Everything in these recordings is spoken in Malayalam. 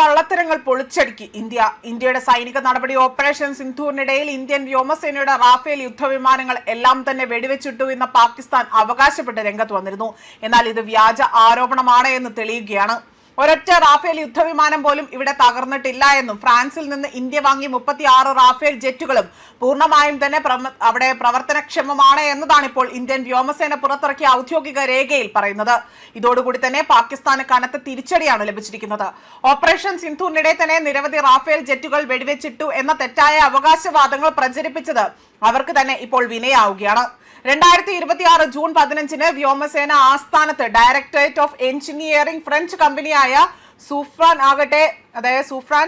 കള്ളത്തരങ്ങൾ പൊളിച്ചടുക്കി ഇന്ത്യയുടെ സൈനിക നടപടി ഓപ്പറേഷൻ സിന്ധൂരിനിടയിൽ ഇന്ത്യൻ വ്യോമസേനയുടെ റാഫേൽ യുദ്ധവിമാനങ്ങൾ എല്ലാം തന്നെ വെടിവെച്ചിട്ടു എന്ന് പാകിസ്ഥാൻ അവകാശപ്പെട്ട് രംഗത്ത് വന്നിരുന്നു. എന്നാൽ ഇത് വ്യാജ ആരോപണമാണ് എന്ന് തെളിയുകയാണ്. ഒരൊറ്റ റാഫേൽ യുദ്ധവിമാനം പോലും ഇവിടെ തകർന്നിട്ടില്ല എന്നും ഫ്രാൻസിൽ നിന്ന് ഇന്ത്യ വാങ്ങിയ 36 റാഫേൽ ജെറ്റുകളും പൂർണ്ണമായും തന്നെ അവിടെ പ്രവർത്തനക്ഷമമാണ് എന്നതാണ് ഇപ്പോൾ ഇന്ത്യൻ വ്യോമസേന പുറത്തിറക്കിയ ഔദ്യോഗിക രേഖയിൽ പറയുന്നത്. ഇതോടുകൂടി തന്നെ പാകിസ്ഥാന് കനത്ത തിരിച്ചടിയാണ് ലഭിച്ചിരിക്കുന്നത്. ഓപ്പറേഷൻ സിന്ധൂരിനിടെ തന്നെ നിരവധി റാഫേൽ ജെറ്റുകൾ വെടിവെച്ചിട്ടു എന്ന തെറ്റായ അവകാശവാദങ്ങൾ പ്രചരിപ്പിച്ചത് അവർക്ക് തന്നെ ഇപ്പോൾ വിനയാവുകയാണ്. 2026 ജൂൺ 15 വ്യോമസേന ആസ്ഥാനത്ത് ഡയറക്ടറേറ്റ് ഓഫ് എഞ്ചിനീയറിംഗ് ഫ്രഞ്ച് കമ്പനിയായ സൂഫ്രാൻ അതായത് സൂഫ്രാൻ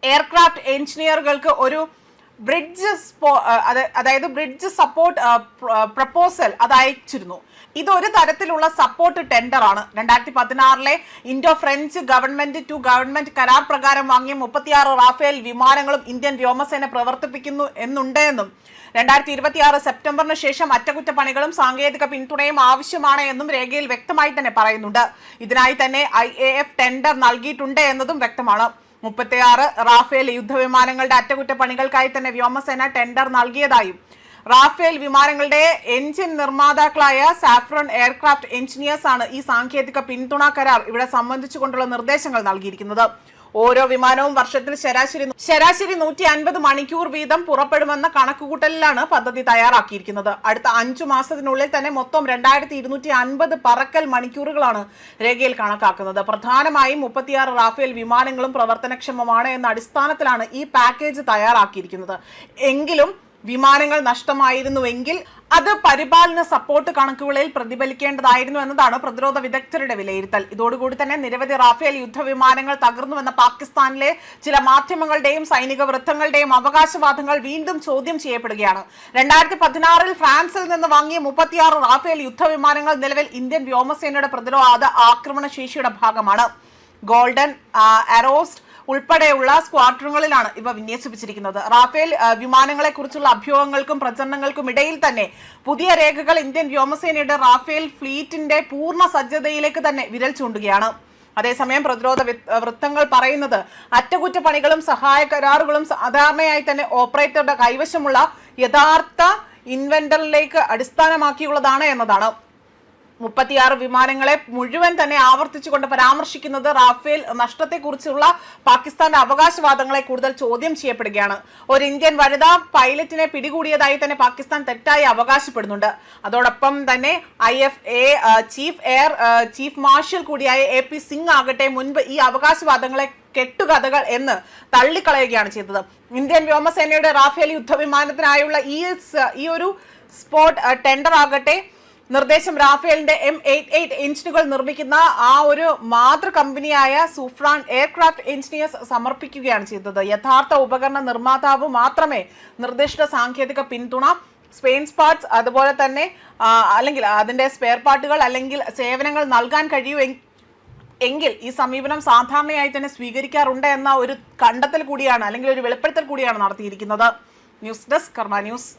എയർക്രാഫ്റ്റ് എഞ്ചിനീയറുകൾക്ക് ഒരു ബ്രിഡ്ജ് സപ്പോർട്ട് പ്രപ്പോസൽ അത് അയച്ചിരുന്നു. ഇതൊരു തരത്തിലുള്ള സപ്പോർട്ട് ടെൻഡറാണ്. 2016 Indo French government to government കരാർ പ്രകാരം വാങ്ങിയ 36 റാഫേൽ വിമാനങ്ങളും ഇന്ത്യൻ വ്യോമസേന പ്രവർത്തിപ്പിക്കുന്നു എന്നും 2026 സെപ്റ്റംബറിന് ശേഷം അറ്റകുറ്റപ്പണികളും സാങ്കേതിക പിന്തുണയും ആവശ്യമാണ് എന്നും രേഖയിൽ വ്യക്തമായി തന്നെ പറയുന്നുണ്ട്. ഇതിനായി തന്നെ IAF ടെൻഡർ നൽകിയിട്ടുണ്ട് എന്നതും വ്യക്തമാണ്. 36 റാഫേൽ യുദ്ധവിമാനങ്ങളുടെ അറ്റകുറ്റപ്പണികൾക്കായി തന്നെ വ്യോമസേന ടെൻഡർ നൽകിയതായും റാഫേൽ വിമാനങ്ങളുടെ എഞ്ചിൻ നിർമ്മാതാക്കളായ സാഫ്രോൺ എയർക്രാഫ്റ്റ് എഞ്ചിനീയേഴ്സ് ആണ് ഈ സാങ്കേതിക പിന്തുണ കരാർ ഇവിടെ സംബന്ധിച്ചുകൊണ്ടുള്ള നിർദ്ദേശങ്ങൾ നൽകിയിരിക്കുന്നത്. ഓരോ വിമാനവും വർഷത്തിൽ ശരാശരി 150 മണിക്കൂർ വീതം പുറപ്പെടുമെന്ന കണക്കുകൂട്ടലിലാണ് പദ്ധതി തയ്യാറാക്കിയിരിക്കുന്നത്. അടുത്ത 5 മാസത്തിനുള്ളിൽ തന്നെ മൊത്തം 2250 പറക്കൽ മണിക്കൂറുകളാണ് രേഖയിൽ കണക്കാക്കുന്നത്. പ്രധാനമായും 36 റാഫേൽ വിമാനങ്ങളും പ്രവർത്തനക്ഷമമാണ് എന്ന അടിസ്ഥാനത്തിലാണ് ഈ പാക്കേജ് തയ്യാറാക്കിയിരിക്കുന്നത്. എങ്കിലും വിമാനങ്ങൾ നഷ്ടമായിരുന്നുവെങ്കിൽ അത് പരിപാലന സപ്പോർട്ട് കണക്കുകളിൽ പ്രതിഫലിക്കേണ്ടതായിരുന്നു എന്നതാണ് പ്രതിരോധ വിദഗ്ധരുടെ വിലയിരുത്തൽ. ഇതോടുകൂടി തന്നെ നിരവധി റാഫേൽ യുദ്ധവിമാനങ്ങൾ തകർന്നുവെന്ന പാകിസ്ഥാനിലെ ചില മാധ്യമങ്ങളുടെയും സൈനിക വൃത്തങ്ങളുടെയും അവകാശവാദങ്ങൾ വീണ്ടും ചോദ്യം ചെയ്യപ്പെടുകയാണ്. 2016 ഫ്രാൻസിൽ നിന്ന് വാങ്ങിയ 36 റാഫേൽ യുദ്ധവിമാനങ്ങൾ നിലവിൽ ഇന്ത്യൻ വ്യോമസേനയുടെ പ്രതിരോധ ആക്രമണ ശേഷിയുടെ ഭാഗമാണ്. ഗോൾഡൻ അറോസ്റ്റ് ഉൾപ്പെടെയുള്ള സ്ക്വാഡ്രണുകളിലാണ് ഇവ വിന്യസിപ്പിച്ചിരിക്കുന്നത്. റാഫേൽ വിമാനങ്ങളെ കുറിച്ചുള്ള അഭ്യൂഹങ്ങൾക്കും പ്രചരണങ്ങൾക്കും ഇടയിൽ തന്നെ പുതിയ രേഖകൾ ഇന്ത്യൻ വ്യോമസേനയുടെ റാഫേൽ ഫ്ലീറ്റിന്റെ പൂർണ്ണ സജ്ജതയിലേക്ക് തന്നെ വിരൽ ചൂണ്ടുകയാണ്. അതേസമയം പ്രതിരോധ വൃത്തങ്ങൾ പറയുന്നത് അറ്റകുറ്റപ്പണികളും സഹായ കരാറുകളും സാധാരണയായി തന്നെ ഓപ്പറേറ്ററുടെ കൈവശമുള്ള യഥാർത്ഥ ഇൻവെന്ററിലേക്ക് അടിസ്ഥാനമാക്കിയുള്ളതാണ് എന്നതാണ്. 36 വിമാനങ്ങളെ മുഴുവൻ തന്നെ ആവർത്തിച്ചുകൊണ്ട് പരാമർശിക്കുന്നത് റാഫേൽ നഷ്ടത്തെക്കുറിച്ചുള്ള പാകിസ്ഥാന്റെ അവകാശവാദങ്ങളെ കൂടുതൽ ചോദ്യം ചെയ്യപ്പെടുകയാണ്. ഒരു ഇന്ത്യൻ വനിതാ പൈലറ്റിനെ പിടികൂടിയതായി തന്നെ പാകിസ്ഥാൻ തെറ്റായി അവകാശപ്പെടുന്നുണ്ട്. അതോടൊപ്പം തന്നെ IFA ചീഫ് മാർഷൽ കൂടിയായ AP സിംഗ് ആകട്ടെ മുൻപ് ഈ അവകാശവാദങ്ങളെ കെട്ടുകഥകൾ എന്ന് തള്ളിക്കളയുകയാണ് ചെയ്തത്. ഇന്ത്യൻ വ്യോമസേനയുടെ റാഫേൽ യുദ്ധവിമാനത്തിനായുള്ള ഈ ഒരു സ്പോട്ട് ടെൻഡർ ആകട്ടെ നിർദ്ദേശം റാഫേലിന്റെ M88 എഞ്ചിനുകൾ നിർമ്മിക്കുന്ന ആ ഒരു മാതൃ കമ്പനിയായ സൂഫ്രാൻ എയർക്രാഫ്റ്റ് എഞ്ചിനീയേഴ്സ് സമർപ്പിക്കുകയാണ് ചെയ്തത്. യഥാർത്ഥ ഉപകരണ നിർമ്മാതാവ് മാത്രമേ നിർദ്ദിഷ്ട സാങ്കേതിക പിന്തുണ സ്പെയിൻസ് പാർട്സ് അതുപോലെ തന്നെ അല്ലെങ്കിൽ അതിന്റെ സ്പെയർ പാർട്ടുകൾ അല്ലെങ്കിൽ സേവനങ്ങൾ നൽകാൻ കഴിയൂ എങ്കിൽ ഈ സമീപനം സാധാരണയായി തന്നെ സ്വീകരിക്കാറുണ്ട് എന്ന ഒരു കണ്ടെത്തൽ കൂടിയാണ് അല്ലെങ്കിൽ ഒരു വെളിപ്പെടുത്തൽ കൂടിയാണ് നടത്തിയിരിക്കുന്നത്. ന്യൂസ് ഡെസ്ക് കർമ്മ ന്യൂസ്.